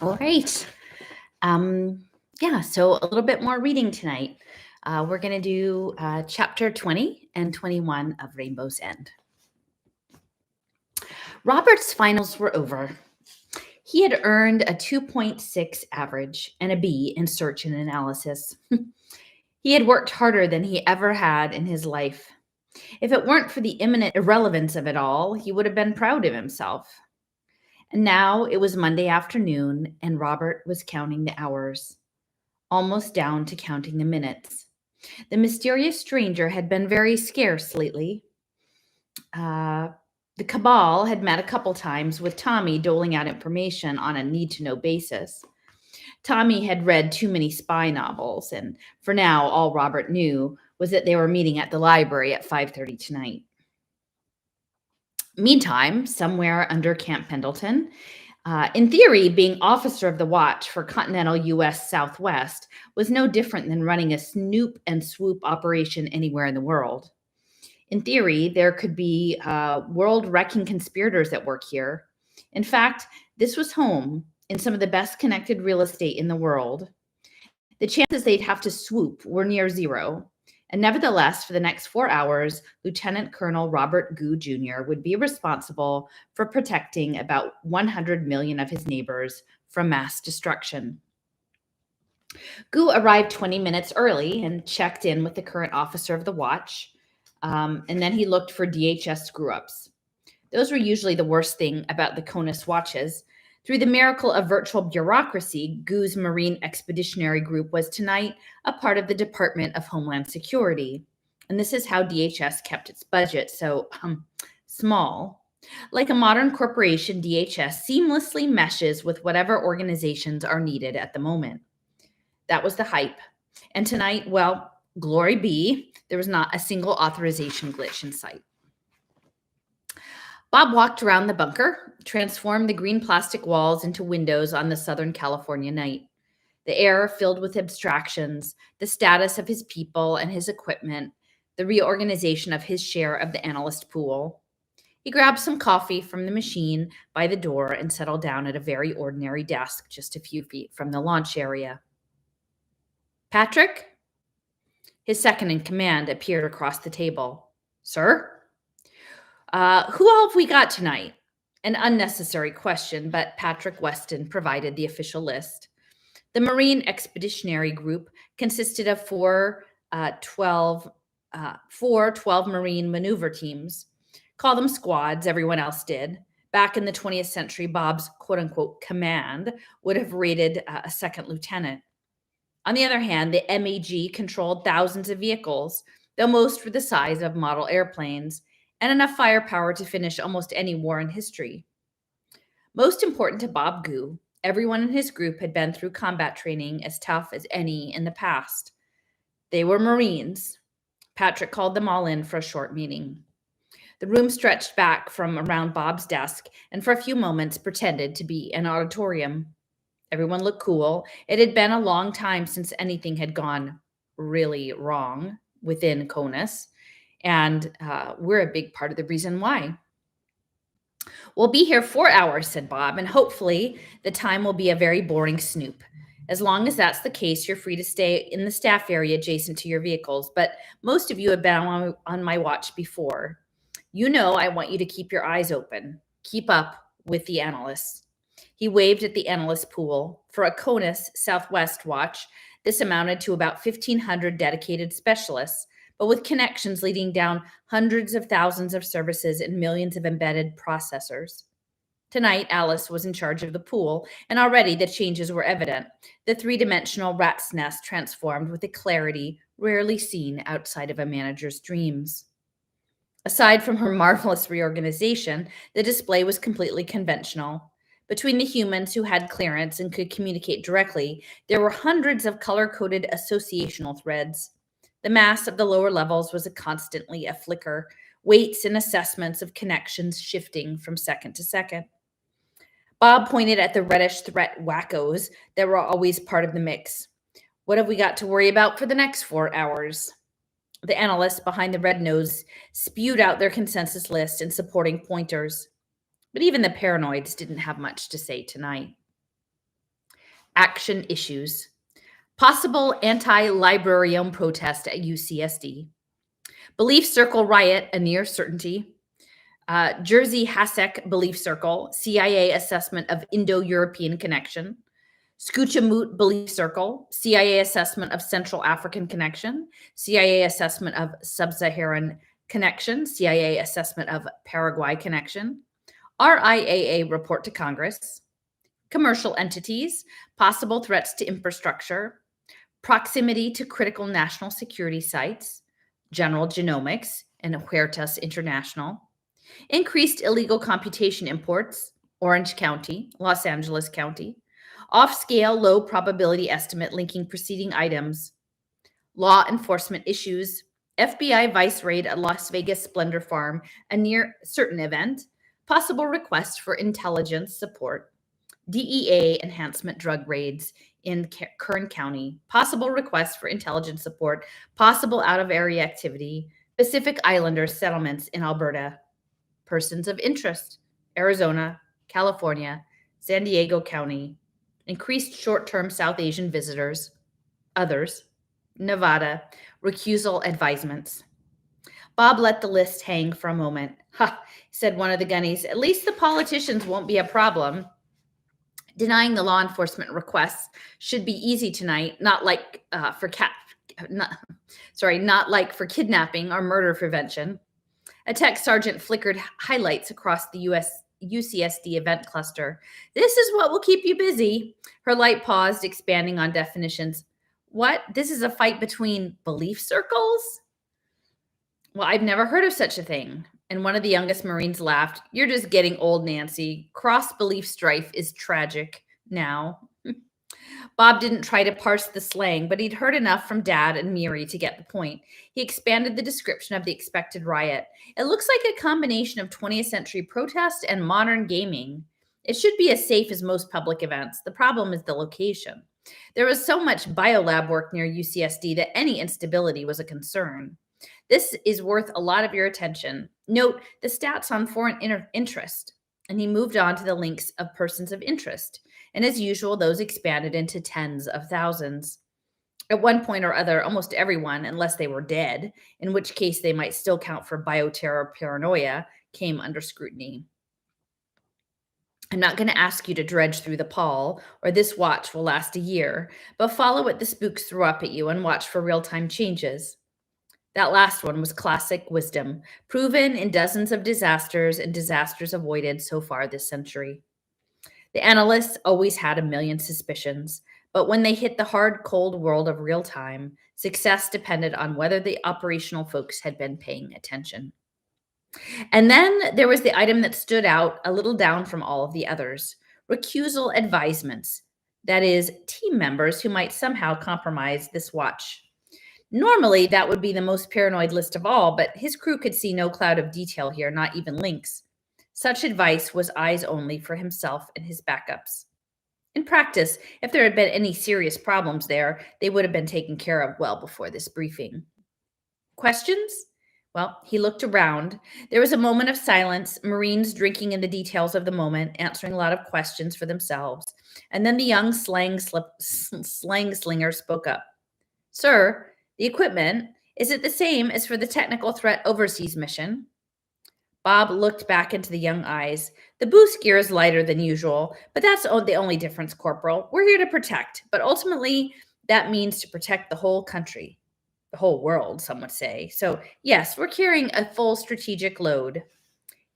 All right. Um, so a little bit more reading tonight. We're going to do chapter 20 and 21 of Rainbow's End. Robert's finals were over. He had earned a 2.6 average and a B in search and analysis. He had worked harder than he ever had in his life. If it weren't for the imminent irrelevance of it all, he would have been proud of himself. And now it was Monday afternoon, and Robert was counting the hours, almost down to counting the minutes. The mysterious stranger had been very scarce lately. Uh, the cabal had met a couple times with Tommy doling out information on a need to know basis. Tommy had read too many spy novels, and for now, all Robert knew was that they were meeting at the library at 5:30 tonight. Meantime, somewhere under Camp Pendleton, in theory, being officer of the watch for continental U.S. Southwest was no different than running a snoop and swoop operation anywhere in the world. In theory, there could be world wrecking conspirators at work here. In fact, this was home in some of the best connected real estate in the world. The chances they'd have to swoop were near zero. And nevertheless, for the next 4 hours, Lieutenant Colonel Robert Gu Jr. would be responsible for protecting about 100 million of his neighbors from mass destruction. Gu arrived 20 minutes early and checked in with the current officer of the watch. And then he looked for DHS screw ups. Those were usually the worst thing about the CONUS watches. Through the miracle of virtual bureaucracy, Gu's Marine Expeditionary Group was tonight a part of the Department of Homeland Security. And this is how DHS kept its budget so small. Like a modern corporation, DHS seamlessly meshes with whatever organizations are needed at the moment. That was the hype. And tonight, well, glory be, there was not a single authorization glitch in sight. Bob walked around the bunker, transformed the green plastic walls into windows on the Southern California night. The air filled with abstractions, the status of his people and his equipment, the reorganization of his share of the analyst pool. He grabbed some coffee from the machine by the door and settled down at a very ordinary desk just a few feet from the launch area. Patrick? His second in command appeared across the table. Sir? Who all have we got tonight? An unnecessary question, but Patrick Weston provided the official list. The Marine Expeditionary Group consisted of four 12 Marine maneuver teams. Call them squads, everyone else did. Back in the 20th century, Bob's quote-unquote command would have rated a second lieutenant. On the other hand, the MAG controlled thousands of vehicles, though most were the size of model airplanes, and enough firepower to finish almost any war in history. Most important to Bob Gu, everyone in his group had been through combat training as tough as any in the past. They were Marines. Patrick called them all in for a short meeting. The room stretched back from around Bob's desk and for a few moments pretended to be an auditorium. Everyone looked cool. It had been a long time since anything had gone really wrong within CONUS, and we're a big part of the reason why. We'll be here 4 hours, said Bob, and hopefully the time will be a very boring snoop. As long as that's the case, you're free to stay in the staff area adjacent to your vehicles, but most of you have been on my watch before. You know I want you to keep your eyes open. Keep up with the analysts. He waved at the analyst pool. For a CONUS Southwest watch, this amounted to about 1,500 dedicated specialists, but with connections leading down hundreds of thousands of services and millions of embedded processors. Tonight, Alice was in charge of the pool, and already the changes were evident. The three-dimensional rat's nest transformed with a clarity rarely seen outside of a manager's dreams. Aside from her marvelous reorganization, the display was completely conventional. Between the humans who had clearance and could communicate directly, there were hundreds of color-coded associational threads. The mass of the lower levels was constantly a flicker, weights and assessments of connections shifting from second to second. Bob pointed at the reddish threat wackos that were always part of the mix. What have we got to worry about for the next 4 hours? The analysts behind the red nose spewed out their consensus list and supporting pointers. But even the paranoids didn't have much to say tonight. Action issues. Possible anti-librarian protest at UCSD. Belief Circle riot, a near certainty. Jersey Hasek Belief Circle, CIA assessment of Indo-European connection. Scoochamoot Belief Circle, CIA assessment of Central African connection. CIA assessment of Sub-Saharan connection. CIA assessment of Paraguay connection. RIAA report to Congress. Commercial entities, possible threats to infrastructure. Proximity to critical national security sites. General Genomics and Huertas International. Increased illegal computation imports, Orange County, Los Angeles County. Off-scale, low probability estimate linking preceding items. Law enforcement issues. FBI vice raid at Las Vegas Splendor Farm, a near certain event. Possible request for intelligence support. DEA enhancement drug raids in Kern County. Possible request for intelligence support. Possible out-of-area activity. Pacific Islanders settlements in Alberta. Persons of interest, Arizona, California, San Diego County. Increased short-term South Asian visitors. Others, Nevada. Recusal advisements. Bob let the list hang for a moment. Ha, said one of the gunnies. At least the politicians won't be a problem. Denying the law enforcement requests should be easy tonight, not like for kidnapping or murder prevention. A tech sergeant flickered highlights across the UCSD event cluster. This is what will keep you busy. Her light paused, expanding on definitions. What? This is a fight between belief circles? Well, I've never heard of such a thing. And one of the youngest Marines laughed. You're just getting old, Nancy. Cross-belief strife is tragic now. Bob didn't try to parse the slang, but he'd heard enough from Dad and Miri to get the point. He expanded the description of the expected riot. It looks like a combination of 20th century protest and modern gaming. It should be as safe as most public events. The problem is the location. There was so much biolab work near UCSD that any instability was a concern. This is worth a lot of your attention. Note the stats on foreign interest. And he moved on to the links of persons of interest. And as usual, those expanded into tens of thousands. At one point or other, almost everyone, unless they were dead, in which case they might still count for bioterror paranoia, came under scrutiny. I'm not going to ask you to dredge through the pall, or this watch will last a year, but follow what the spooks threw up at you and watch for real-time changes. That last one was classic wisdom, proven in dozens of disasters and disasters avoided so far this century. The analysts always had a million suspicions, but when they hit the hard, cold world of real time, success depended on whether the operational folks had been paying attention. And then there was the item that stood out a little down from all of the others, recusal advisements. That is, team members who might somehow compromise this watch. Normally, that would be the most paranoid list of all, but his crew could see no cloud of detail here, not even links. Such advice was eyes only for himself and his backups. In practice, if there had been any serious problems there, they would have been taken care of well before this briefing. Questions? Well, he looked around. There was a moment of silence, Marines drinking in the details of the moment, answering a lot of questions for themselves. And then the young slang slinger spoke up. Sir, the equipment, is it the same as for the technical threat overseas mission? Bob looked back into the young eyes. The boost gear is lighter than usual, but that's the only difference, Corporal. We're here to protect, but ultimately that means to protect the whole country. The whole world, some would say. So yes, we're carrying a full strategic load.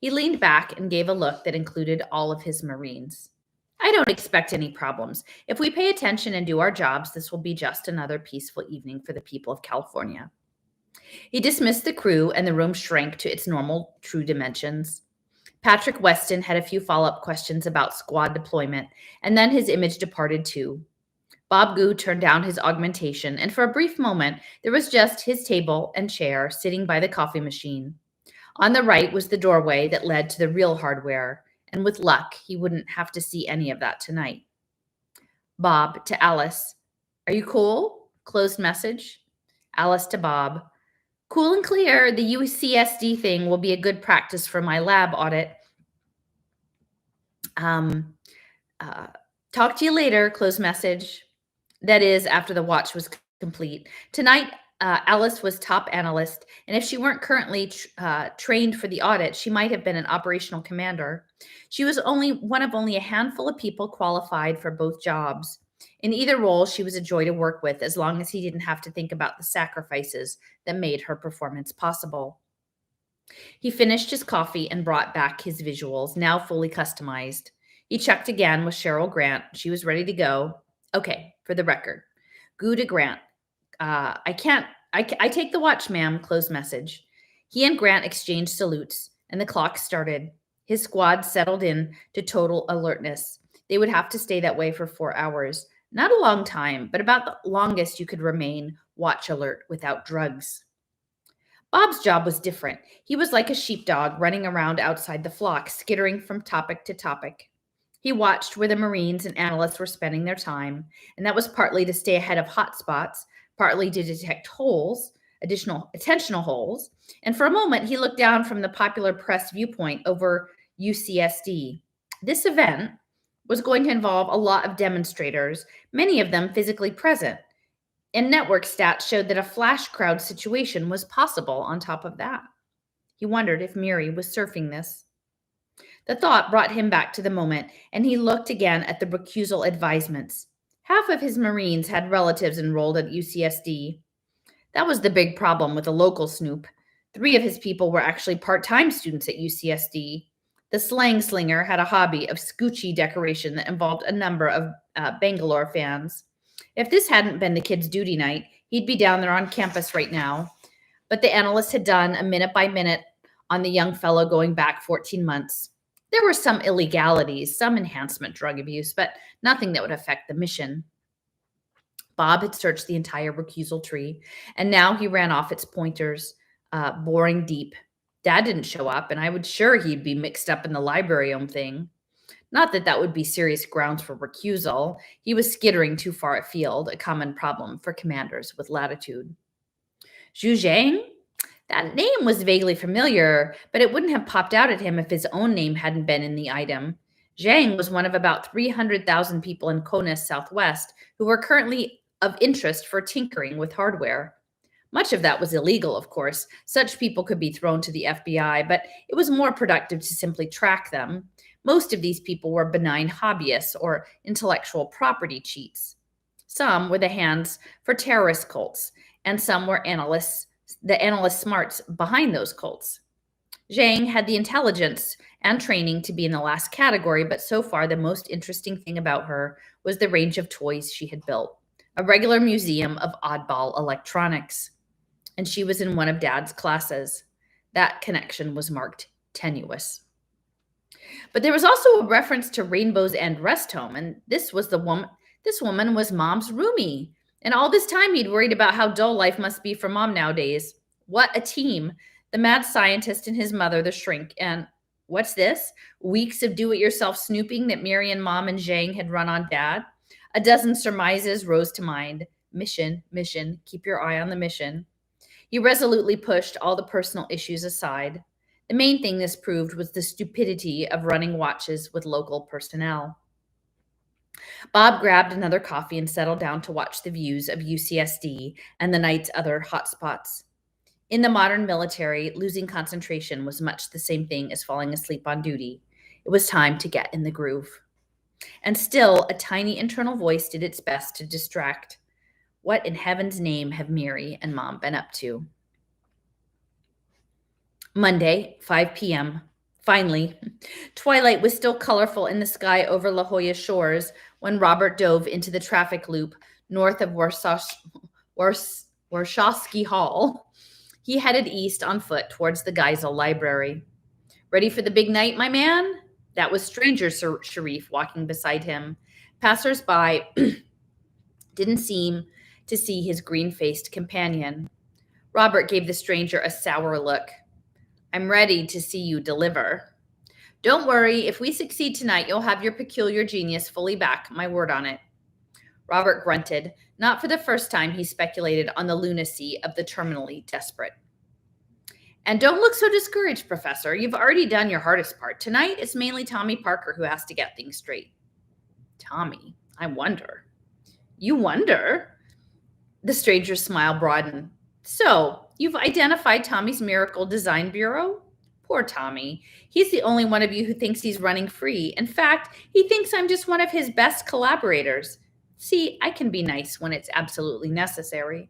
He leaned back and gave a look that included all of his Marines. I don't expect any problems. If we pay attention and do our jobs, this will be just another peaceful evening for the people of California. He dismissed the crew, and the room shrank to its normal, true dimensions. Patrick Weston had a few follow-up questions about squad deployment, and then his image departed too. Bob Gu turned down his augmentation, and for a brief moment, there was just his table and chair sitting by the coffee machine. On the right was the doorway that led to the real hardware, and with luck, he wouldn't have to see any of that tonight. Bob to Alice. Are you cool? Closed message. Alice to Bob. Cool and clear. The UCSD thing will be a good practice for my lab audit. Talk to you later, close message. That is, after the watch was complete. Tonight, Alice was top analyst, and if she weren't currently trained for the audit, she might have been an operational commander. She was only one of only a handful of people qualified for both jobs. In either role, she was a joy to work with as long as he didn't have to think about the sacrifices that made her performance possible. He finished his coffee and brought back his visuals, now fully customized. He checked again with Cheryl Grant. She was ready to go. Okay, for the record. Goo to Grant. I take the watch, ma'am. Close message. He and Grant exchanged salutes, and the clock started. His squad settled in to total alertness. They would have to stay that way for 4 hours. Not a long time, but about the longest you could remain watch alert without drugs. Bob's job was different. He was like a sheepdog running around outside the flock, skittering from topic to topic. He watched where the Marines and analysts were spending their time, and that was partly to stay ahead of hotspots, partly to detect holes, additional attentional holes, and for a moment he looked down from the popular press viewpoint over UCSD. This event was going to involve a lot of demonstrators, many of them physically present. And network stats showed that a flash crowd situation was possible on top of that. He wondered if Miri was surfing this. The thought brought him back to the moment, and he looked again at the recusal advisements. Half of his Marines had relatives enrolled at UCSD. That was the big problem with the local snoop. 3 of his people were actually part-time students at UCSD. The slang slinger had a hobby of scoochy decoration that involved a number of Bangalore fans. If this hadn't been the kid's duty night, he'd be down there on campus right now. But the analyst had done a minute by minute on the young fellow going back 14 months. There were some illegalities, some enhancement drug abuse, but nothing that would affect the mission. Bob had searched the entire recusal tree, and now he ran off its pointers, boring deep. Dad didn't show up, and I was sure he'd be mixed up in the library-ome thing. Not that that would be serious grounds for recusal. He was skittering too far afield, a common problem for commanders with latitude. Zhu Zhang? That name was vaguely familiar, but it wouldn't have popped out at him if his own name hadn't been in the item. Zhang was one of about 300,000 people in Conus Southwest who were currently of interest for tinkering with hardware. Much of that was illegal, of course. Such people could be thrown to the FBI, but it was more productive to simply track them. Most of these people were benign hobbyists or intellectual property cheats. Some were the hands for terrorist cults, and some were the analyst smarts behind those cults. Zhang had the intelligence and training to be in the last category, but so far the most interesting thing about her was the range of toys she had built, a regular museum of oddball electronics. And she was in one of Dad's classes. That connection was marked tenuous. But there was also a reference to Rainbow's End Rest Home, and this woman was Mom's roomie. And all this time he'd worried about how dull life must be for Mom nowadays. What a team. The mad scientist and his mother, the shrink. And what's this? Weeks of do-it-yourself snooping that Miri and Mom and Zhang had run on Dad. A dozen surmises rose to mind. Mission, keep your eye on the mission. He resolutely pushed all the personal issues aside. The main thing this proved was the stupidity of running watches with local personnel. Bob grabbed another coffee and settled down to watch the views of UCSD and the night's other hotspots. In the modern military, losing concentration was much the same thing as falling asleep on duty. It was time to get in the groove. And still, a tiny internal voice did its best to distract. What in heaven's name have Miri and Mom been up to? Monday, 5 p.m. Finally, twilight was still colorful in the sky over La Jolla shores when Robert dove into the traffic loop north of Warshawski Hall. He headed east on foot towards the Geisel Library. Ready for the big night, my man? That was Stranger Sharif walking beside him. Passers-by didn't seem to see his green-faced companion. Robert gave the stranger a sour look. I'm ready to see you deliver. Don't worry, if we succeed tonight, you'll have your peculiar genius fully back, my word on it. Robert grunted. Not for the first time he speculated on the lunacy of the terminally desperate. And don't look so discouraged, Professor. You've already done your hardest part. Tonight, it's mainly Tommy Parker who has to get things straight. Tommy, I wonder. You wonder? The stranger's smile broadened. So, you've identified Tommy's Miracle Design Bureau? Poor Tommy. He's the only one of you who thinks he's running free. In fact, he thinks I'm just one of his best collaborators. See, I can be nice when it's absolutely necessary.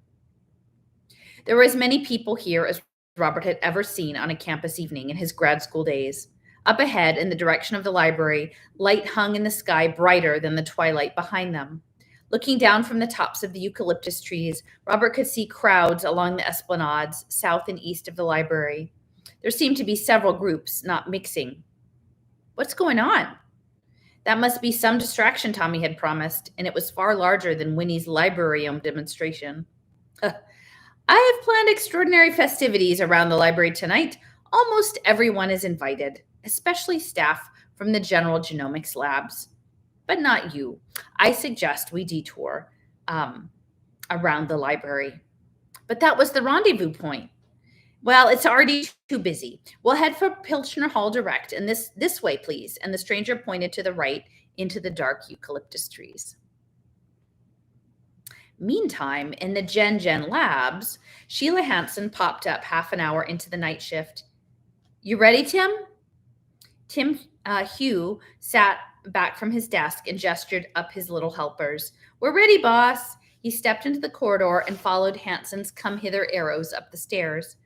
There were as many people here as Robert had ever seen on a campus evening in his grad school days. Up ahead, in the direction of the library, light hung in the sky brighter than the twilight behind them. Looking down from the tops of the eucalyptus trees, Robert could see crowds along the esplanades south and east of the library. There seemed to be several groups, not mixing. What's going on? That must be some distraction Tommy had promised, and it was far larger than Winnie's librarium demonstration. I have planned extraordinary festivities around the library tonight. Almost everyone is invited, especially staff from the General Genomics labs. But not you. I suggest we detour around the library. But that was the rendezvous point. Well, it's already too busy. We'll head for Pilchner Hall direct, and this way, please. And the stranger pointed to the right into the dark eucalyptus trees. Meantime, in the Gen labs, Sheila Hansen popped up half an hour into the night shift. You ready, Tim? Tim Hugh sat back from his desk and gestured up his little helpers. We're ready, boss. He stepped into the corridor and followed Hansen's come-hither arrows up the stairs.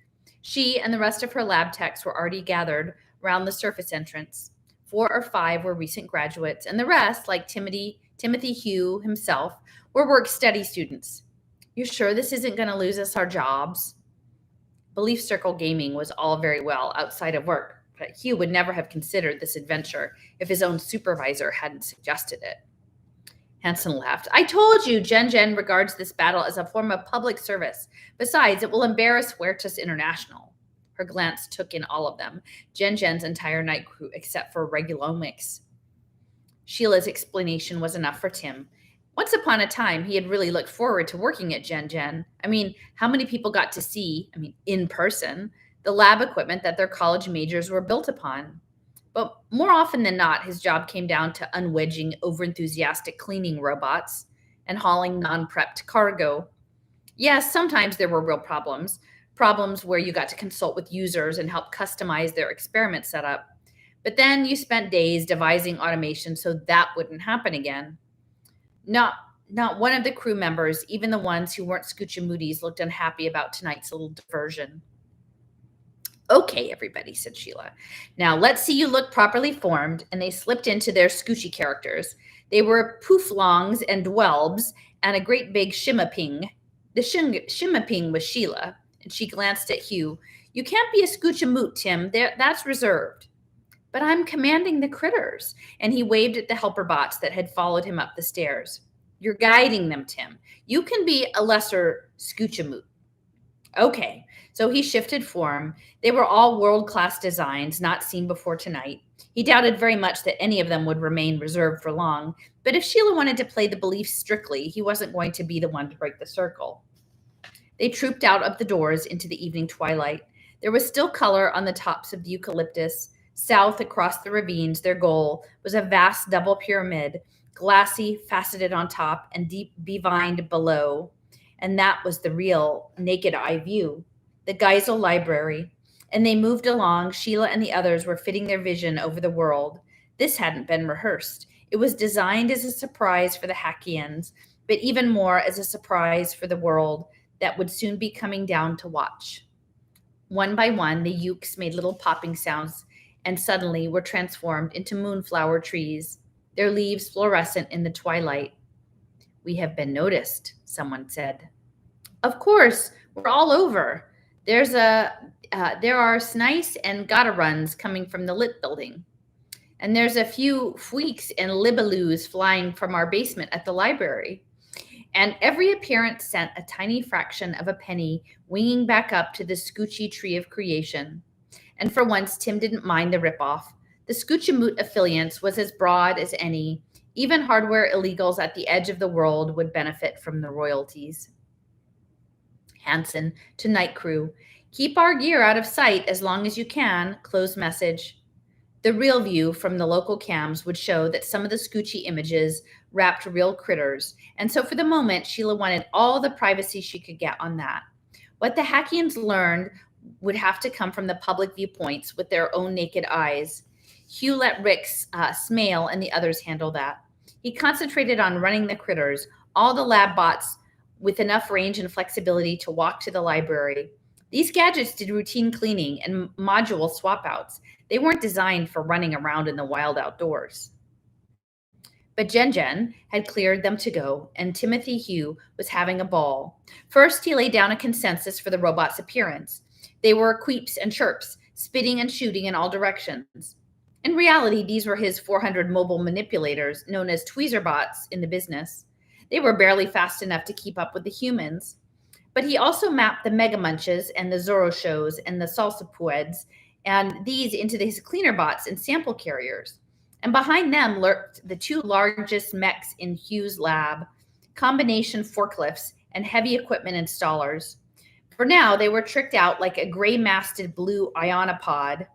She and the rest of her lab techs were already gathered around the surface entrance. 4 or 5 were recent graduates, and the rest, like Timothy Hugh himself, were work-study students. You sure this isn't going to lose us our jobs? Belief Circle gaming was all very well outside of work, but Hugh would never have considered this adventure if his own supervisor hadn't suggested it. Hansen laughed. I told you Gen regards this battle as a form of public service. Besides, it will embarrass Huertas International. Her glance took in all of them, Gen's entire night crew, except for Regulomics. Sheila's explanation was enough for Tim. Once upon a time, he had really looked forward to working at Gen. I mean, how many people got to see, in person, the lab equipment that their college majors were built upon? But more often than not, his job came down to unwedging overenthusiastic cleaning robots and hauling non-prepped cargo. Yes, sometimes there were real problems where you got to consult with users and help customize their experiment setup. But then you spent days devising automation so that wouldn't happen again. Not one of the crew members, even the ones who weren't Scoochamoodies, looked unhappy about tonight's little diversion. Okay, everybody, said Sheila. Now let's see you look properly formed. And they slipped into their Scoochie characters. They were Pooflongs and Dwelbs and a great big Shimaping. The Shimaping was Sheila, and she glanced at Hugh. You can't be a Scoochamoot, Tim. That's reserved. But I'm commanding the critters. And he waved at the helper bots that had followed him up the stairs. You're guiding them, Tim. You can be a lesser Scoochamoot. Okay, so he shifted form. They were all world-class designs, not seen before tonight. He doubted very much that any of them would remain reserved for long, but if Sheila wanted to play the belief strictly, he wasn't going to be the one to break the circle. They trooped out of the doors into the evening twilight. There was still color on the tops of the eucalyptus. South, across the ravines, their goal was a vast double pyramid, glassy, faceted on top, and deep bevined below. And that was the real naked eye view, the Geisel Library. And they moved along. Sheila and the others were fitting their vision over the world. This hadn't been rehearsed. It was designed as a surprise for the Hackians, but even more as a surprise for the world that would soon be coming down to watch. One by one, the ukes made little popping sounds and suddenly were transformed into moonflower trees, their leaves fluorescent in the twilight. We have been noticed, someone said. Of course, we're all over. There are Snice and Gotta-runs coming from the lit building. And there's a few Fweeks and Libelus flying from our basement at the library. And every appearance sent a tiny fraction of a penny winging back up to the Scoochie tree of creation. And for once, Tim didn't mind the ripoff. The Scoochamoot affiliance was as broad as any. Even hardware illegals at the edge of the world would benefit from the royalties. Hansen to night crew. Keep our gear out of sight as long as you can. Close message. The real view from the local cams would show that some of the Scoochie images wrapped real critters, and so for the moment, Sheila wanted all the privacy she could get on that. What the Hackians learned would have to come from the public viewpoints with their own naked eyes. Hugh let Rick Smale and the others handle that. He concentrated on running the critters, all the lab bots with enough range and flexibility to walk to the library. These gadgets did routine cleaning and module swap outs. They weren't designed for running around in the wild outdoors. But Jen had cleared them to go, and Timothy Hugh was having a ball. First, he laid down a consensus for the robot's appearance. They were queeps and chirps, spitting and shooting in all directions. In reality, these were his 400 mobile manipulators, known as Tweezerbots in the business. They were barely fast enough to keep up with the humans. But he also mapped the Mega Munches and the Zorro Shows and the Salsapoeds, and these into his cleaner bots and sample carriers. And behind them lurked the two largest mechs in Hugh's lab, combination forklifts and heavy equipment installers. For now, they were tricked out like a gray-masted blue ionopod.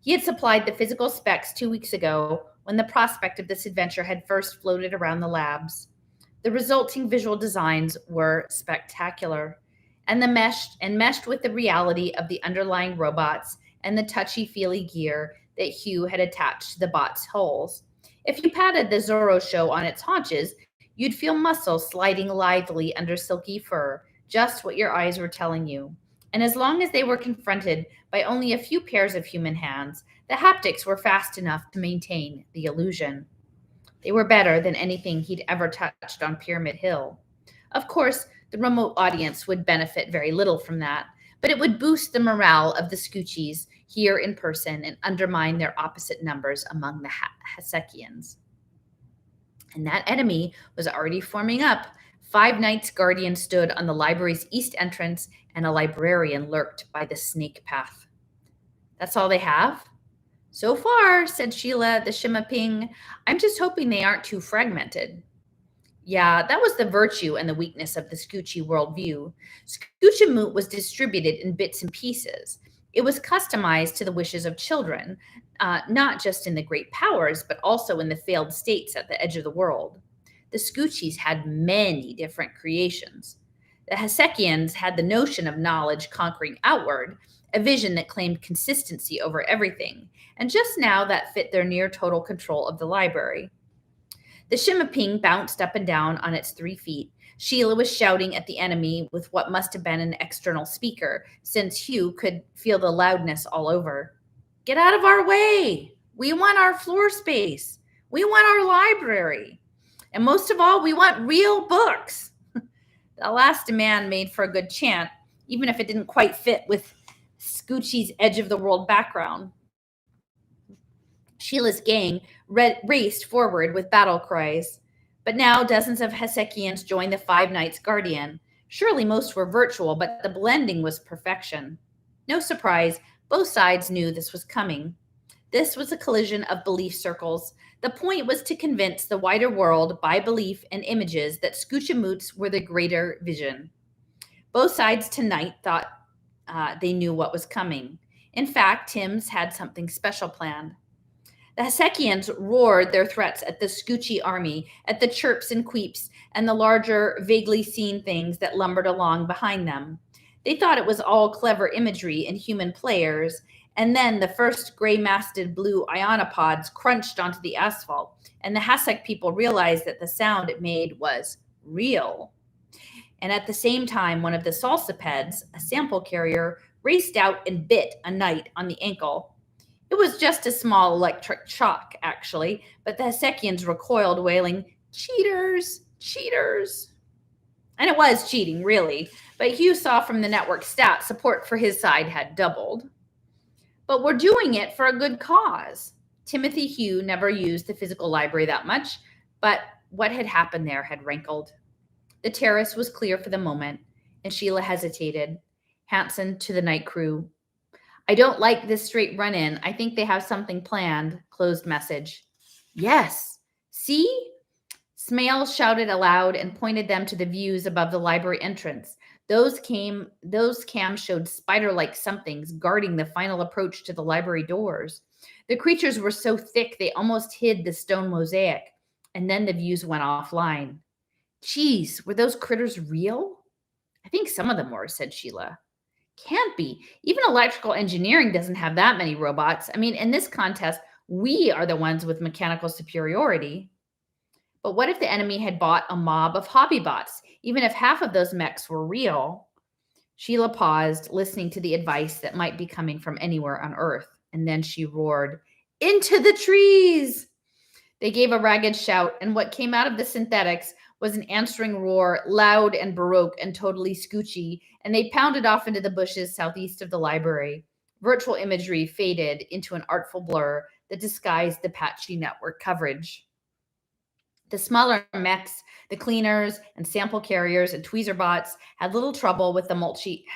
He had supplied the physical specs 2 weeks ago when the prospect of this adventure had first floated around the labs. The resulting visual designs were spectacular, and meshed with the reality of the underlying robots and the touchy-feely gear that Hugh had attached to the bot's holes. If you patted the Zorro Show on its haunches, you'd feel muscles sliding lithely under silky fur, just what your eyes were telling you. And as long as they were confronted by only a few pairs of human hands, the haptics were fast enough to maintain the illusion. They were better than anything he'd ever touched on Pyramid Hill. Of course, the remote audience would benefit very little from that, but it would boost the morale of the Scoochies here in person and undermine their opposite numbers among the Hasekians. And that enemy was already forming up. 5 Knights Guardian stood on the library's east entrance, and a librarian lurked by the snake path. That's all they have? So far, said Sheila, the Shimaping. I'm just hoping they aren't too fragmented. Yeah, that was the virtue and the weakness of the Scoochie worldview. Scoochamoot was distributed in bits and pieces. It was customized to the wishes of children, not just in the great powers, but also in the failed states at the edge of the world. The Scoochies had many different creations. The Hasekians had the notion of knowledge conquering outward, a vision that claimed consistency over everything, and just now that fit their near total control of the library. The Shimaping bounced up and down on its 3 feet. Sheila was shouting at the enemy with what must have been an external speaker, since Hugh could feel the loudness all over. Get out of our way! We want our floor space. We want our library. And most of all, we want real books. The last demand made for a good chant, even if it didn't quite fit with Scoochie's edge of the world background. Sheila's gang raced forward with battle cries. But now dozens of Hasekians joined the 5 Knights Guardian. Surely most were virtual, but the blending was perfection. No surprise, both sides knew this was coming. This was a collision of belief circles. The point was to convince the wider world by belief and images that Scoochimoots were the greater vision. Both sides tonight thought they knew what was coming. In fact, Tim's had something special planned. The Hasekians roared their threats at the Scoochie army, at the chirps and queeps, and the larger, vaguely seen things that lumbered along behind them. They thought it was all clever imagery and human players, and then the first gray-masted blue ionopods crunched onto the asphalt, and the Hasek people realized that the sound it made was real. And at the same time, one of the Salsapeds, a sample carrier, raced out and bit a knight on the ankle. It was just a small electric shock, actually, but the Hasekians recoiled, wailing, "Cheaters! Cheaters!" And it was cheating, really, but Hugh saw from the network stats support for his side had doubled. But we're doing it for a good cause. Timothy Hugh never used the physical library that much, but what had happened there had rankled. The terrace was clear for the moment, and Sheila hesitated. Hanson to the night crew. I don't like this straight run-in. I think they have something planned. Closed message. Yes. See? Smale shouted aloud and pointed them to the views above the library entrance. Those cams showed spider-like somethings guarding the final approach to the library doors. The creatures were so thick they almost hid the stone mosaic, and then the views went offline. Geez, were those critters real? I think some of them were, said Sheila. Can't be. Even electrical engineering doesn't have that many robots. I mean, in this contest, we are the ones with mechanical superiority. But what if the enemy had bought a mob of hobby bots? Even if half of those mechs were real? Sheila paused, listening to the advice that might be coming from anywhere on Earth, and then she roared, "Into the trees!" They gave a ragged shout, and what came out of the synthetics was an answering roar, loud and baroque and totally scoochy, and they pounded off into the bushes southeast of the library. Virtual imagery faded into an artful blur that disguised the patchy network coverage. The smaller mechs, the cleaners and sample carriers and tweezer bots had little trouble with the mulchy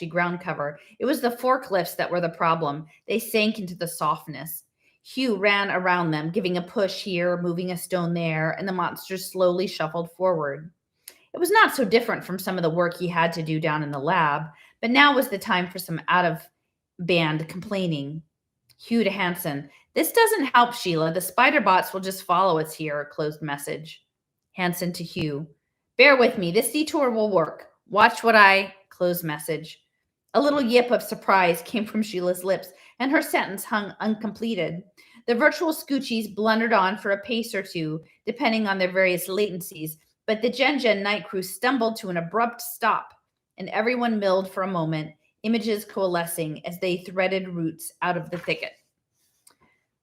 ground cover. It was the forklifts that were the problem. They sank into the softness. Hugh ran around them, giving a push here, moving a stone there, and the monsters slowly shuffled forward. It was not so different from some of the work he had to do down in the lab, but now was the time for some out-of-band complaining. Hugh to Hanson, "This doesn't help, Sheila. The spider bots will just follow us here," closed message. Hanson to Hugh, "Bear with me. This detour will work. Watch what I," closed message. A little yip of surprise came from Sheila's lips, and her sentence hung uncompleted. The virtual scoochies blundered on for a pace or two, depending on their various latencies, but the Gen night crew stumbled to an abrupt stop, and everyone milled for a moment, images coalescing as they threaded routes out of the thicket.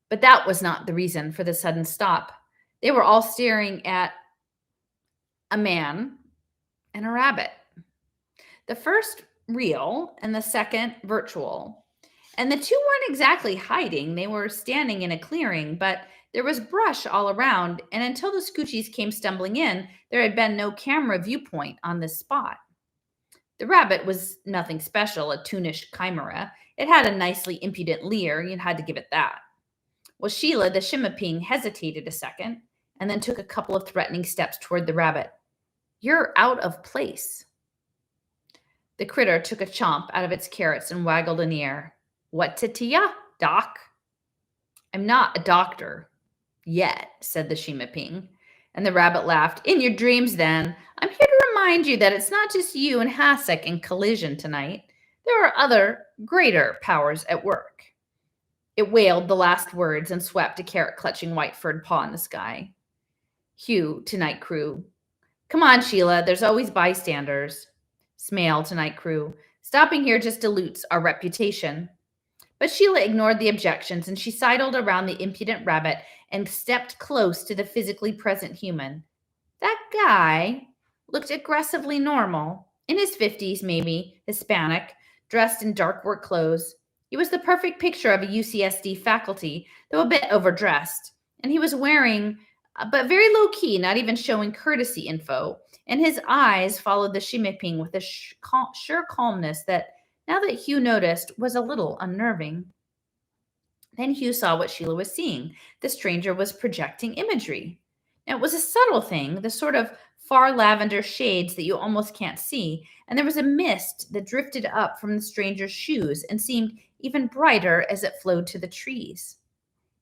But that was not the reason for the sudden stop. They were all staring at a man and a rabbit. The first real and the second virtual. And the two weren't exactly hiding. They were standing in a clearing, but there was brush all around, and until the scoochies came stumbling in, there had been no camera viewpoint on this spot. The rabbit was nothing special, a toonish chimera. It had a nicely impudent leer, you had to give it that. Well, Sheila, the Shimaping, hesitated a second and then took a couple of threatening steps toward the rabbit. "You're out of place." The critter took a chomp out of its carrots and waggled an ear. "What's it to ya, Doc?" "I'm not a doctor yet," said the Shimaping. And the rabbit laughed. "In your dreams, then. I'm here to remind you that it's not just you and Hasek in collision tonight. There are other, greater powers at work." It wailed the last words and swept a carrot-clutching white furred paw in the sky. Hugh to night crew, "Come on, Sheila. There's always bystanders." Smale to night crew, "Stopping here just dilutes our reputation." But Sheila ignored the objections, and she sidled around the impudent rabbit and stepped close to the physically present human. That guy looked aggressively normal, in his 50s maybe, Hispanic, dressed in dark work clothes. He was the perfect picture of a UCSD faculty, though a bit overdressed, and he was wearing, but very low-key, not even showing courtesy info, and his eyes followed the Shimaping with a sure calmness that, now that Hugh noticed, was a little unnerving. Then Hugh saw what Sheila was seeing. The stranger was projecting imagery. Now, it was a subtle thing, the sort of far lavender shades that you almost can't see, and there was a mist that drifted up from the stranger's shoes and seemed even brighter as it flowed to the trees.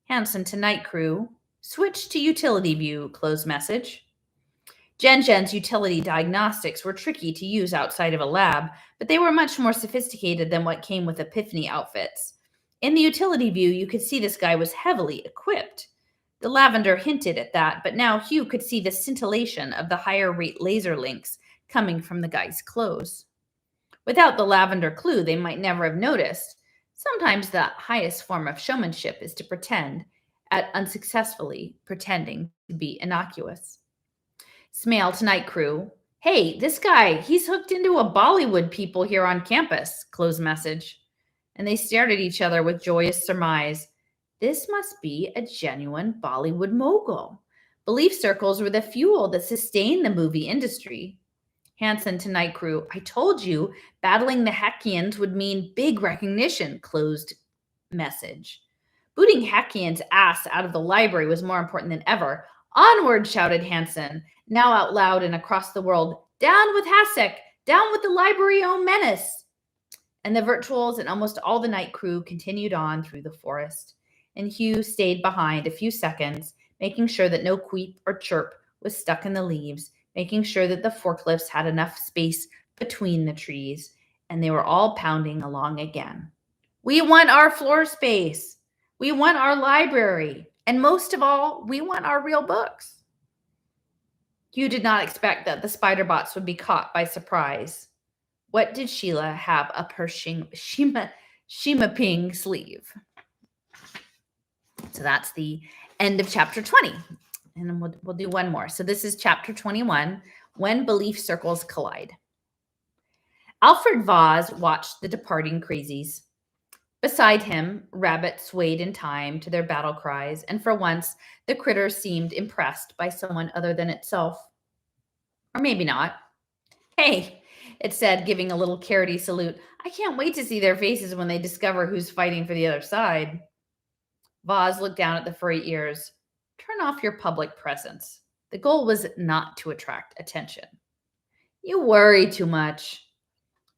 Hanson to night crew, "Switch to utility view," closed message. Gen's utility diagnostics were tricky to use outside of a lab, but they were much more sophisticated than what came with Epiphany outfits. In the utility view, you could see this guy was heavily equipped. The lavender hinted at that, but now Hugh could see the scintillation of the higher rate laser links coming from the guy's clothes. Without the lavender clue, they might never have noticed. Sometimes the highest form of showmanship is to pretend at unsuccessfully pretending to be innocuous. Smale to night crew, "Hey, this guy, he's hooked into a Bollywood people here on campus," closed message. And they stared at each other with joyous surmise. This must be a genuine Bollywood mogul. Belief circles were the fuel that sustained the movie industry. Hanson to night crew, "I told you battling the Hackians would mean big recognition," closed message. Booting Hackian's ass out of the library was more important than ever. "Onward," shouted Hanson, now out loud and across the world. "Down with Hasek! Down with the library-owned menace!" and the virtuals and almost all the night crew continued on through the forest. And Hugh stayed behind a few seconds, making sure that no queep or chirp was stuck in the leaves, making sure that the forklifts had enough space between the trees, and they were all pounding along again. We want our floor space. We want our library. And most of all, we want our real books. Hugh did not expect that the spider bots would be caught by surprise. What did Sheila have up her Shima Ping sleeve? So that's the end of chapter 20. And then we'll do one more. So this is chapter 21, When Belief Circles Collide. Alfred Vaz watched the departing crazies. Beside him, Rabbit swayed in time to their battle cries, and for once, the critter seemed impressed by someone other than itself. Or maybe not. Hey, it said, giving a little carroty salute. I can't wait to see their faces when they discover who's fighting for the other side. Vaz looked down at the furry ears. Turn off your public presence. The goal was not to attract attention. You worry too much.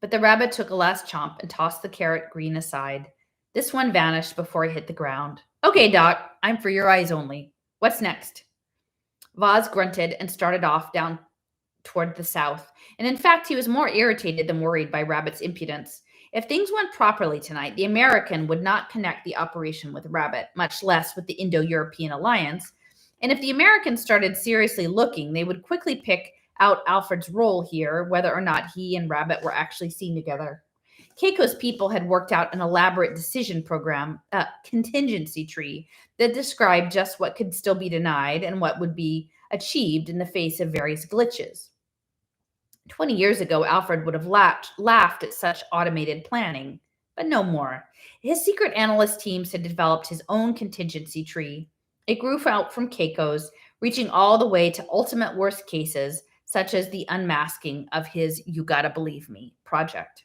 But the rabbit took a last chomp and tossed the carrot green aside. This one vanished before he hit the ground. Okay, Doc, I'm for your eyes only. What's next? Vaz grunted and started off down toward the south. And in fact, he was more irritated than worried by Rabbit's impudence. If things went properly tonight, the American would not connect the operation with Rabbit, much less with the Indo-European alliance. And if the Americans started seriously looking, they would quickly pick out Alfred's role here, whether or not he and Rabbit were actually seen together. Keiko's people had worked out an elaborate decision program, a contingency tree, that described just what could still be denied and what would be achieved in the face of various glitches. 20 years ago, Alfred would have laughed at such automated planning, but no more. His secret analyst teams had developed his own contingency tree. It grew out from Keiko's, reaching all the way to ultimate worst cases, such as the unmasking of his You Gotta Believe Me project.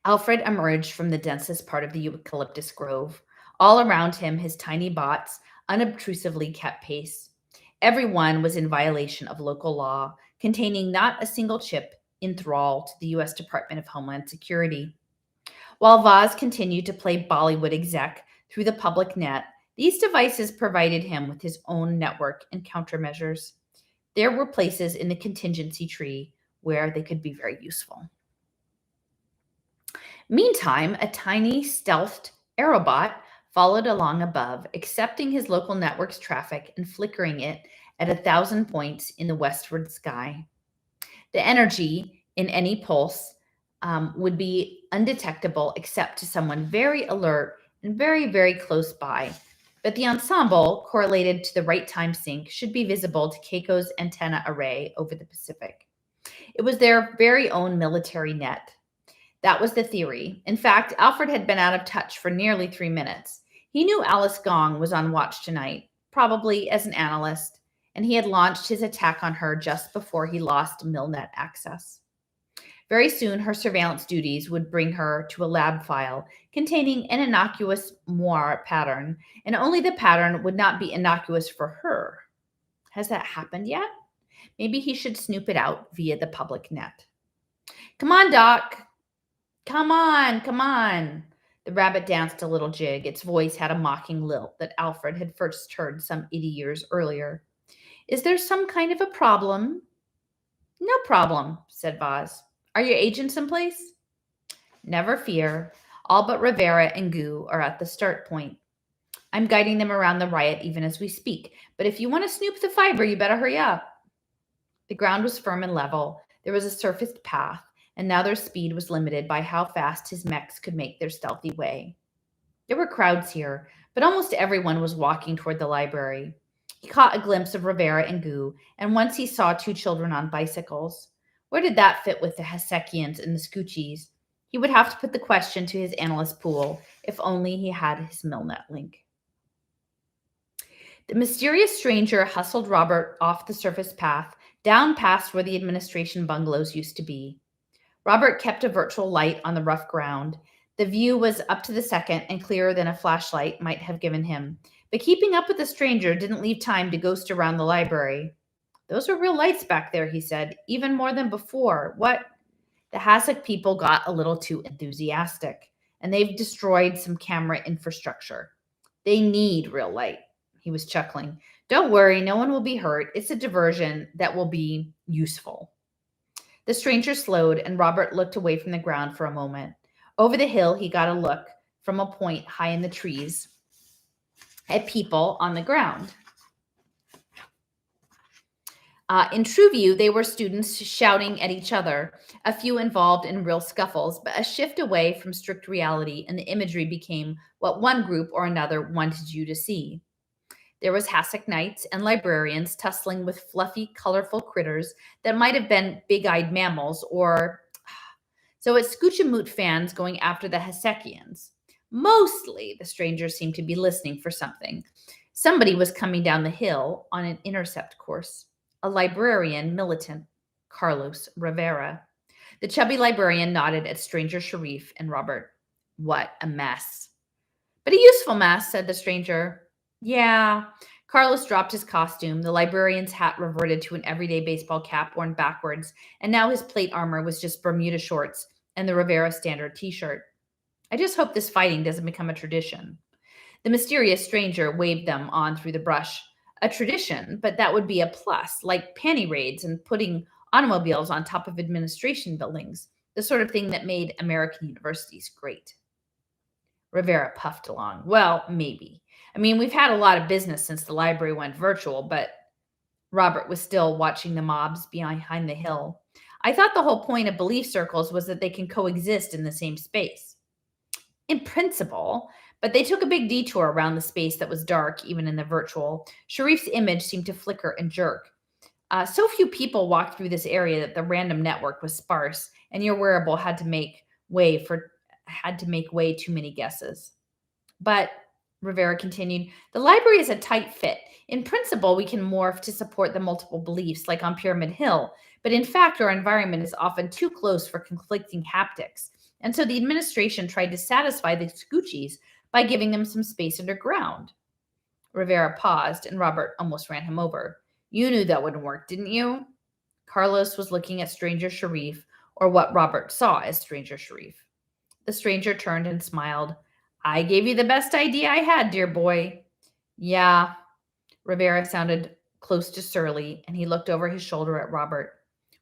Alfred emerged from the densest part of the eucalyptus grove. All around him, his tiny bots unobtrusively kept pace. Everyone was in violation of local law, containing not a single chip in thrall to the U.S. Department of Homeland Security. While Vaz continued to play Bollywood exec through the public net, these devices provided him with his own network and countermeasures. There were places in the contingency tree where they could be very useful. Meantime, a tiny stealthed aerobot followed along above, accepting his local network's traffic and flickering it at 1,000 points in the westward sky. The energy in any pulse would be undetectable except to someone very alert and very, very close by. But the ensemble, correlated to the right time sync, should be visible to Keiko's antenna array over the Pacific. It was their very own military net. That was the theory. In fact, Alfred had been out of touch for nearly 3 minutes. He knew Alice Gong was on watch tonight, probably as an analyst, and he had launched his attack on her just before he lost Milnet access. Very soon, her surveillance duties would bring her to a lab file containing an innocuous moire pattern, and only the pattern would not be innocuous for her. Has that happened yet? Maybe he should snoop it out via the public net. Come on, Doc. Come on, come on. The rabbit danced a little jig. Its voice had a mocking lilt that Alfred had first heard some 80 years earlier. Is there some kind of a problem? No problem, said Vaz. Are your agents in place? Never fear. All but Rivera and Gu are at the start point. I'm guiding them around the riot even as we speak, but if you want to snoop the fiber, you better hurry up. The ground was firm and level. There was a surfaced path, and now their speed was limited by how fast his mechs could make their stealthy way. There were crowds here, but almost everyone was walking toward the library. He caught a glimpse of Rivera and Gu, and once he saw 2 children on bicycles. Where did that fit with the Hesekians and the Scoochies? He would have to put the question to his analyst pool, if only he had his Milnet link. The mysterious stranger hustled Robert off the surface path, down past where the administration bungalows used to be. Robert kept a virtual light on the rough ground. The view was up to the second and clearer than a flashlight might have given him. But keeping up with the stranger didn't leave time to ghost around the library. Those are real lights back there, he said, even more than before. What? The Hasek people got a little too enthusiastic, and they've destroyed some camera infrastructure. They need real light. He was chuckling. Don't worry, no one will be hurt. It's a diversion that will be useful. The stranger slowed, and Robert looked away from the ground for a moment. Over the hill, he got a look from a point high in the trees at people on the ground. In true view, they were students shouting at each other, a few involved in real scuffles, but a shift away from strict reality, and the imagery became what one group or another wanted you to see. There was Hasek knights and librarians tussling with fluffy, colorful critters that might have been big-eyed mammals, or so it's Scoochamoot fans going after the Hasekians. Mostly, the strangers seemed to be listening for something. Somebody was coming down the hill on an intercept course. A librarian militant, Carlos Rivera. The chubby librarian nodded at stranger Sharif and Robert. What a mess. But a useful mess, said the stranger. Yeah. Carlos dropped his costume. The librarian's hat reverted to an everyday baseball cap worn backwards, and now his plate armor was just Bermuda shorts and the Rivera standard t-shirt. I just hope this fighting doesn't become a tradition. The mysterious stranger waved them on through the brush. A tradition, but that would be a plus, like panty raids and putting automobiles on top of administration buildings, the sort of thing that made American universities great. Rivera puffed along. Well, maybe. I mean, we've had a lot of business since the library went virtual, but Robert was still watching the mobs behind the hill. I thought the whole point of belief circles was that they can coexist in the same space. In principle, but they took a big detour around the space that was dark, even in the virtual. Sharif's image seemed to flicker and jerk. So few people walked through this area that the random network was sparse, and your wearable had to make way too many guesses. But, Rivera continued, the library is a tight fit. In principle, we can morph to support the multiple beliefs, like on Pyramid Hill, but in fact, our environment is often too close for conflicting haptics. And so the administration tried to satisfy the Scoochies by giving them some space underground. Rivera paused, and Robert almost ran him over. You knew that wouldn't work, didn't you? Carlos was looking at stranger Sharif, or what Robert saw as stranger Sharif. The stranger turned and smiled. I gave you the best idea I had, dear boy. Yeah. Rivera sounded close to surly, and he looked over his shoulder at Robert.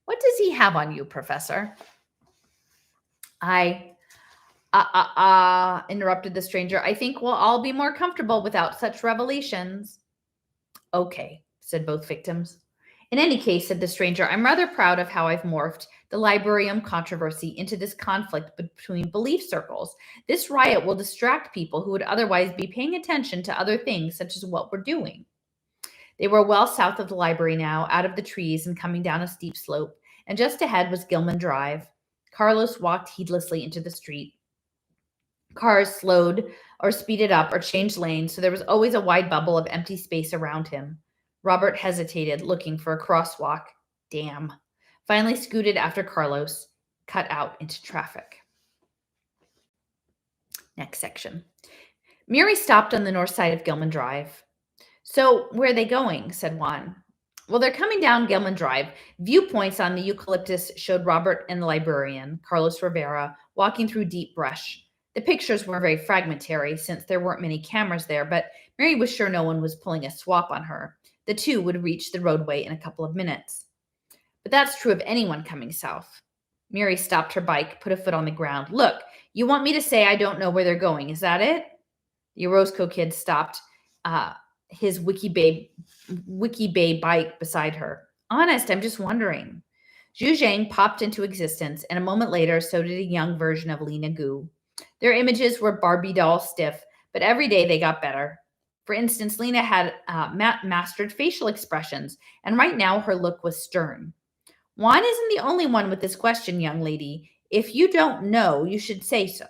What does he have on you, Professor? Interrupted the stranger. I think we'll all be more comfortable without such revelations. Okay, said both victims. In any case, said the stranger, I'm rather proud of how I've morphed the librarium controversy into this conflict between belief circles. This riot will distract people who would otherwise be paying attention to other things, such as what we're doing. They were well south of the library now, out of the trees and coming down a steep slope, and just ahead was Gilman Drive. Carlos walked heedlessly into the street. Cars slowed or speeded up or changed lanes, so there was always a wide bubble of empty space around him. Robert hesitated, looking for a crosswalk. Damn. Finally scooted after Carlos, cut out into traffic. Next section. Mary stopped on the north side of Gilman Drive. So, where are they going? Said Juan. Well, they're coming down Gilman Drive. Viewpoints on the eucalyptus showed Robert and the librarian, Carlos Rivera, walking through deep brush. The pictures were very fragmentary since there weren't many cameras there, but Mary was sure no one was pulling a swap on her. The two would reach the roadway in a couple of minutes. But that's true of anyone coming south. Mary stopped her bike, put a foot on the ground. Look, you want me to say I don't know where they're going, is that it? The Orozco kid stopped his Wiki Bay bike beside her. Honest, I'm just wondering. Zhu Zhang popped into existence, and a moment later, so did a young version of Lena Gu. Their images were Barbie doll stiff, but every day they got better. For instance, Lena had mastered facial expressions, and right now her look was stern. Juan isn't the only one with this question, young lady. If you don't know, you should say so.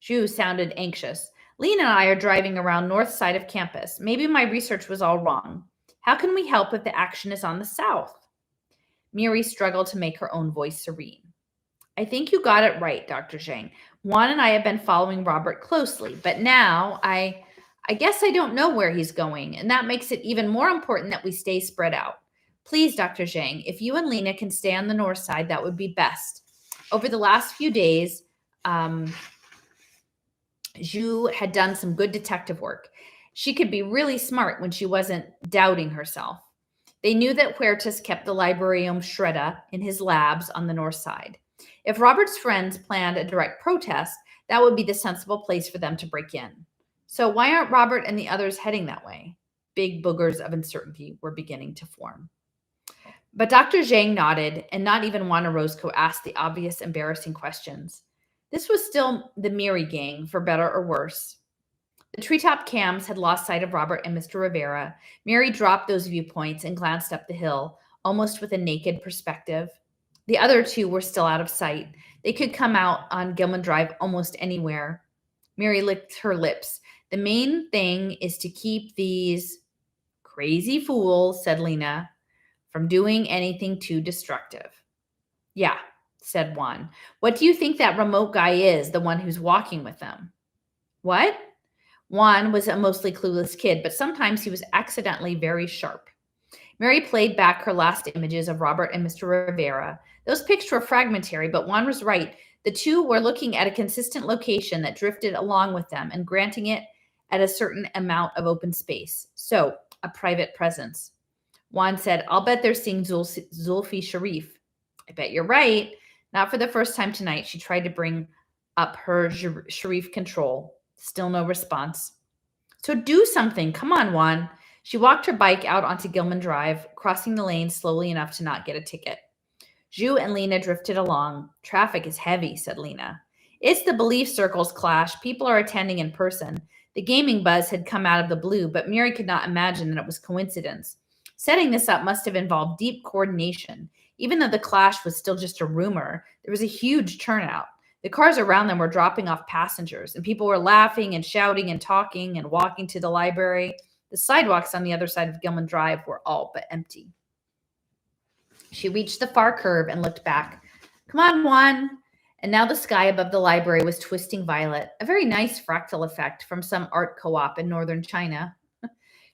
Zhu sounded anxious. Lena and I are driving around north side of campus. Maybe my research was all wrong. How can we help if the action is on the south? Miri struggled to make her own voice serene. I think you got it right, Dr. Zhang. Juan and I have been following Robert closely, but now I guess I don't know where he's going, and that makes it even more important that we stay spread out. Please, Dr. Zhang, if you and Lena can stay on the north side, that would be best. Over the last few days, Zhu had done some good detective work. She could be really smart when she wasn't doubting herself. They knew that Huertas kept the Librarium Shredda in his labs on the north side. If Robert's friends planned a direct protest, that would be the sensible place for them to break in. So why aren't Robert and the others heading that way? Big boogers of uncertainty were beginning to form. But Dr. Zhang nodded, and not even Juan Orozco asked the obvious, embarrassing questions. This was still the Miri gang, for better or worse. The treetop cams had lost sight of Robert and Mr. Rivera. Mary dropped those viewpoints and glanced up the hill, almost with a naked perspective. The other two were still out of sight. They could come out on Gilman Drive almost anywhere. Mary licked her lips. The main thing is to keep these crazy fools, said Lena, from doing anything too destructive. Yeah, said Juan. What do you think that remote guy is, the one who's walking with them? What? Juan was a mostly clueless kid, but sometimes he was accidentally very sharp. Mary played back her last images of Robert and Mr. Rivera. Those pictures were fragmentary, but Juan was right. The two were looking at a consistent location that drifted along with them and granting it at a certain amount of open space. So, a private presence. Juan said, I'll bet they're seeing Zulfi Sharif. I bet you're right. Not for the first time tonight. She tried to bring up her Sharif control. Still no response. So do something. Come on, Juan. She walked her bike out onto Gilman Drive, crossing the lane slowly enough to not get a ticket. Zhu and Lena drifted along. Traffic is heavy, said Lena. It's the belief circles clash. People are attending in person. The gaming buzz had come out of the blue, but Mary could not imagine that it was coincidence. Setting this up must have involved deep coordination. Even though the clash was still just a rumor, there was a huge turnout. The cars around them were dropping off passengers, and people were laughing and shouting and talking and walking to the library. The sidewalks on the other side of Gilman Drive were all but empty. She reached the far curve and looked back. Come on, Juan. And now the sky above the library was twisting violet, a very nice fractal effect from some art co-op in northern China.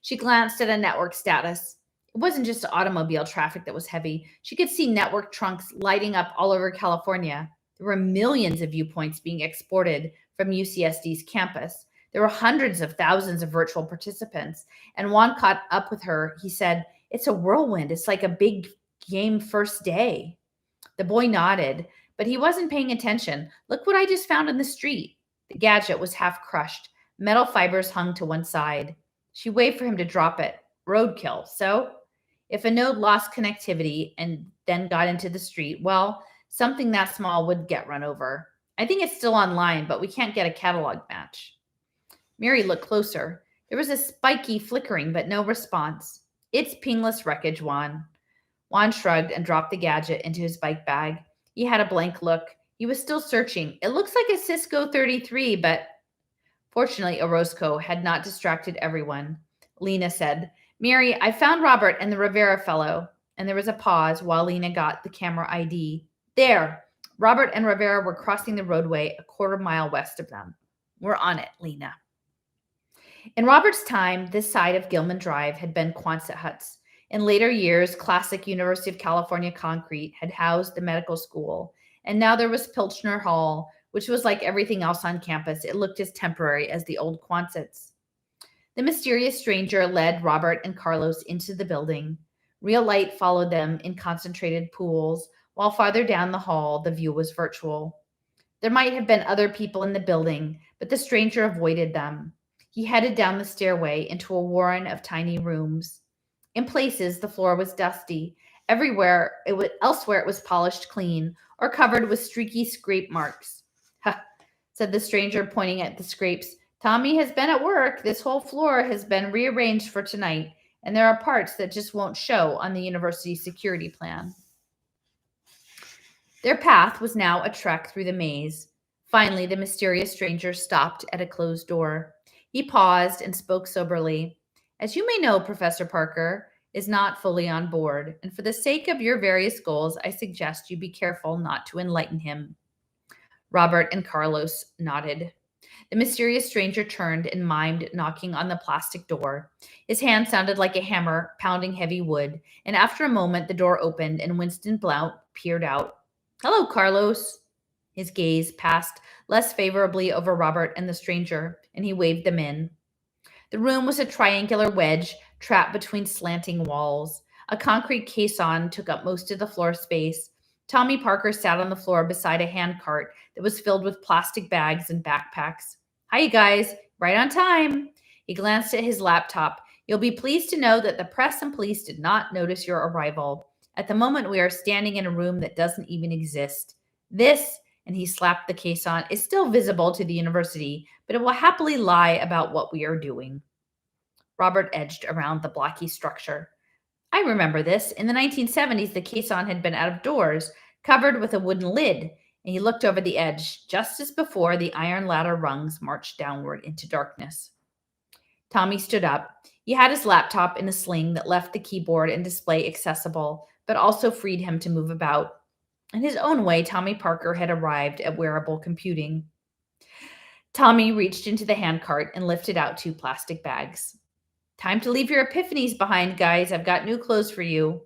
She glanced at a network status. It wasn't just automobile traffic that was heavy. She could see network trunks lighting up all over California. There were millions of viewpoints being exported from UCSD's campus. There were hundreds of thousands of virtual participants. And Juan caught up with her. He said, it's a whirlwind. It's like a big game first day. The boy nodded, but he wasn't paying attention. Look what I just found in the street. The gadget was half crushed. Metal fibers hung to one side. She waved for him to drop it. Roadkill. So, if a node lost connectivity and then got into the street, well, something that small would get run over. I think it's still online, but we can't get a catalog match. Mary looked closer. There was a spiky flickering, but no response. It's pingless wreckage, Juan. Juan shrugged and dropped the gadget into his bike bag. He had a blank look. He was still searching. It looks like a Cisco 33, but fortunately, Orozco had not distracted everyone. Lena said, Mary, I found Robert and the Rivera fellow. And there was a pause while Lena got the camera ID. There. Robert and Rivera were crossing the roadway a quarter-mile west of them. We're on it, Lena. In Robert's time, this side of Gilman Drive had been Quonset huts. In later years, classic University of California concrete had housed the medical school, and now there was Pilchner Hall, which was like everything else on campus. It looked as temporary as the old Quonsets. The mysterious stranger led Robert and Carlos into the building. Real light followed them in concentrated pools, while farther down the hall, the view was virtual. There might have been other people in the building, but the stranger avoided them. He headed down the stairway into a warren of tiny rooms. In places, the floor was dusty. Elsewhere, it was polished clean or covered with streaky scrape marks. Ha, said the stranger, pointing at the scrapes. Tommy has been at work. This whole floor has been rearranged for tonight, and there are parts that just won't show on the university security plan. Their path was now a trek through the maze. Finally, the mysterious stranger stopped at a closed door. He paused and spoke soberly. As you may know, Professor Parker is not fully on board, and for the sake of your various goals, I suggest you be careful not to enlighten him. Robert and Carlos nodded. The mysterious stranger turned and mimed knocking on the plastic door. His hand sounded like a hammer pounding heavy wood, and after a moment, the door opened and Winston Blount peered out. Hello, Carlos. His gaze passed less favorably over Robert and the stranger, and he waved them in. The room was a triangular wedge trapped between slanting walls. A concrete caisson took up most of the floor space. Tommy Parker sat on the floor beside a handcart that was filled with plastic bags and backpacks. Hi, you guys. Right on time. He glanced at his laptop. You'll be pleased to know that the press and police did not notice your arrival. At the moment, we are standing in a room that doesn't even exist. This, and he slapped the caisson, is still visible to the university, but it will happily lie about what we are doing. Robert edged around the blocky structure. I remember this. In the 1970s, the caisson had been out of doors, covered with a wooden lid, and he looked over the edge just as before the iron ladder rungs marched downward into darkness. Tommy stood up. He had his laptop in a sling that left the keyboard and display accessible, but also freed him to move about. In his own way, Tommy Parker had arrived at wearable computing. Tommy reached into the handcart and lifted out 2 plastic bags. Time to leave your epiphanies behind, guys. I've got new clothes for you.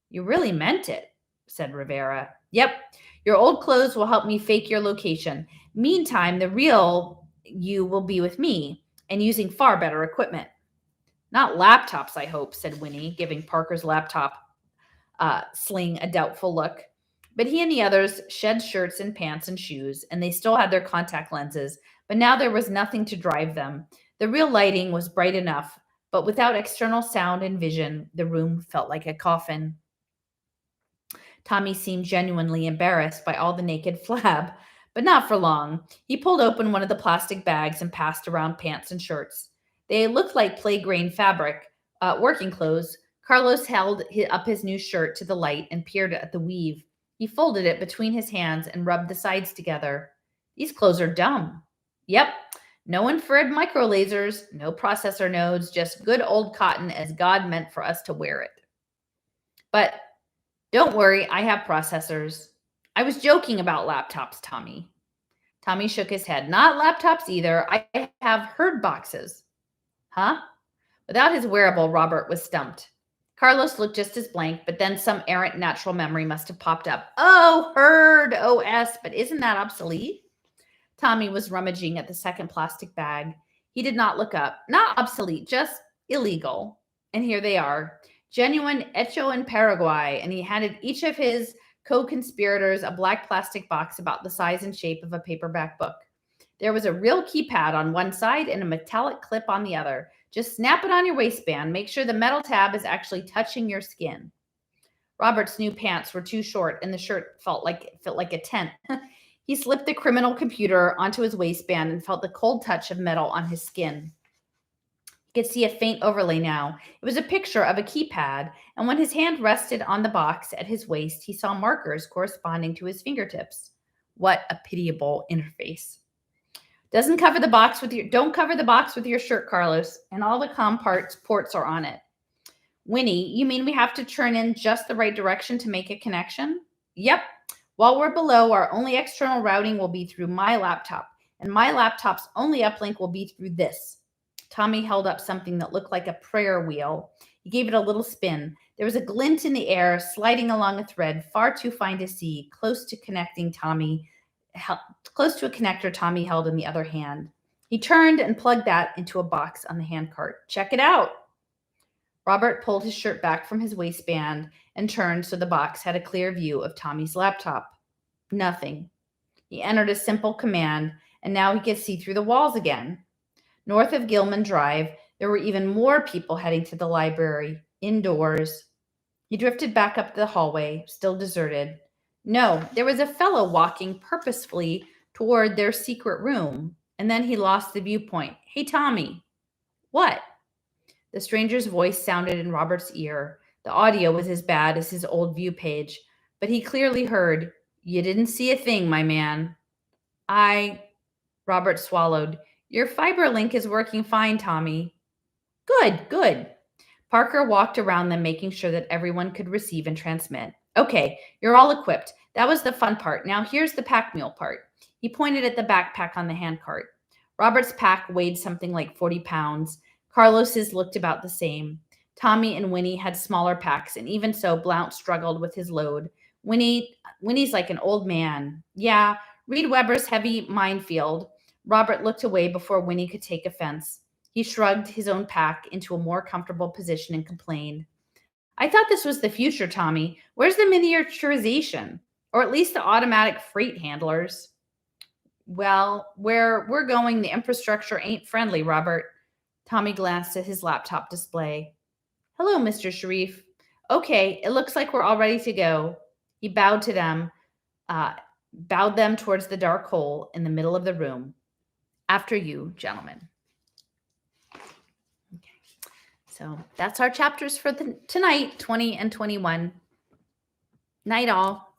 You really meant it, said Rivera. Yep, your old clothes will help me fake your location. Meantime, the real you will be with me and using far better equipment. Not laptops, I hope, said Winnie, giving Parker's laptop sling a doubtful look. But he and the others shed shirts and pants and shoes, and they still had their contact lenses, but now there was nothing to drive them. The real lighting was bright enough, but without external sound and vision, the room felt like a coffin. Tommy seemed genuinely embarrassed by all the naked flab, but not for long. He pulled open one of the plastic bags and passed around pants and shirts. They looked like play-grain fabric, working clothes. Carlos held up his new shirt to the light and peered at the weave. He folded it between his hands and rubbed the sides together. These clothes are dumb. Yep, no infrared microlasers, no processor nodes, just good old cotton as God meant for us to wear it. But don't worry, I have processors. I was joking about laptops, Tommy. Tommy shook his head. Not laptops either. I have herd boxes. Huh? Without his wearable, Robert was stumped. Carlos looked just as blank, but then some errant natural memory must have popped up. Oh, herd OS, but isn't that obsolete? Tommy was rummaging at the second plastic bag. He did not look up. Not obsolete, just illegal. And here they are. Genuine Hecho in Paraguay. And he handed each of his co-conspirators a black plastic box about the size and shape of a paperback book. There was a real keypad on one side and a metallic clip on the other. Just snap it on your waistband. Make sure the metal tab is actually touching your skin. Robert's new pants were too short and the shirt felt like a tent. He slipped the criminal computer onto his waistband and felt the cold touch of metal on his skin. He could see a faint overlay now. It was a picture of a keypad, and when his hand rested on the box at his waist, he saw markers corresponding to his fingertips. What a pitiable interface. Don't cover the box with your shirt, Carlos, and all the COM ports are on it. Winnie, you mean we have to turn in just the right direction to make a connection? Yep. While we're below, our only external routing will be through my laptop, and my laptop's only uplink will be through this. Tommy held up something that looked like a prayer wheel. He gave it a little spin. There was a glint in the air, sliding along a thread far too fine to see, close to a connector Tommy held in the other hand. He turned and plugged that into a box on the handcart. Check it out. Robert pulled his shirt back from his waistband and turned so the box had a clear view of Tommy's laptop. Nothing. He entered a simple command, and now he could see through the walls again. North of Gilman Drive, there were even more people heading to the library, indoors. He drifted back up the hallway, still deserted. No, there was a fellow walking purposefully toward their secret room, and then he lost the viewpoint. Hey, Tommy. What? The stranger's voice sounded in Robert's ear. The audio was as bad as his old view page, but he clearly heard, You didn't see a thing, my man. Robert swallowed. Your fiber link is working fine, Tommy. Good. Parker walked around them, making sure that everyone could receive and transmit. Okay, you're all equipped. That was the fun part. Now here's the pack mule part. He pointed at the backpack on the handcart. Robert's pack weighed something like 40 pounds. Carlos's looked about the same. Tommy and Winnie had smaller packs, and even so, Blount struggled with his load. Winnie's like an old man. Yeah, Reed Weber's heavy minefield. Robert looked away before Winnie could take offense. He shrugged his own pack into a more comfortable position and complained. I thought this was the future, Tommy. Where's the miniaturization? Or at least the automatic freight handlers? Well, where we're going, the infrastructure ain't friendly, Robert. Tommy glanced at his laptop display. Hello, Mr. Sharif. Okay, it looks like we're all ready to go. He bowed to them, bowed them towards the dark hole in the middle of the room. After you, gentlemen. Okay. So that's our chapters for tonight, 20 and 21. Night all.